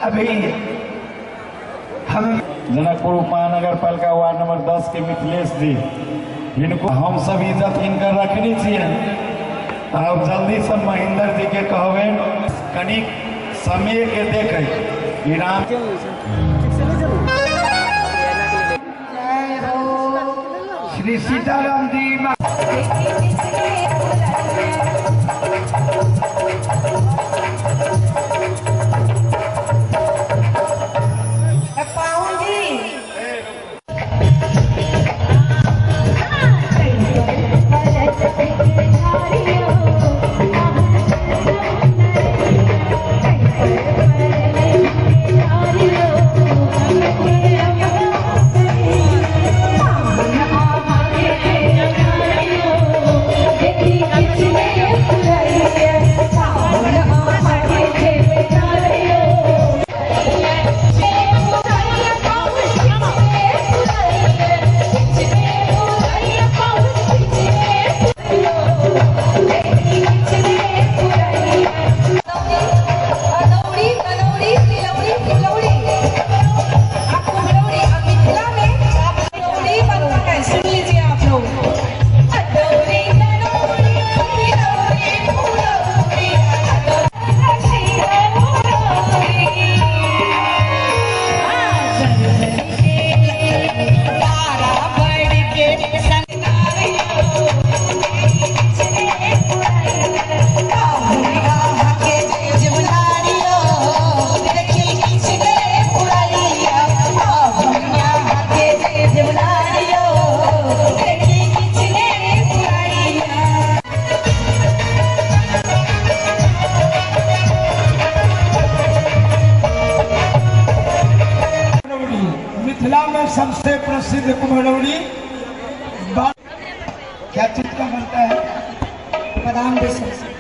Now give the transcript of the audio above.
अभी हम जनकपुर महानगर पालिका वार्ड नंबर 10 के मिथिलेश जी, इनको हम सब इज्जत इनकर रखनी चाहिए। अब जल्दी से महेंद्र जी के कहबे कनी समय के देखे ईरान श्री सीताराम जी मिथिला में सबसे प्रसिद्ध कुम्हरौरी क्या चीज का बनता है? बादाम बेसन से।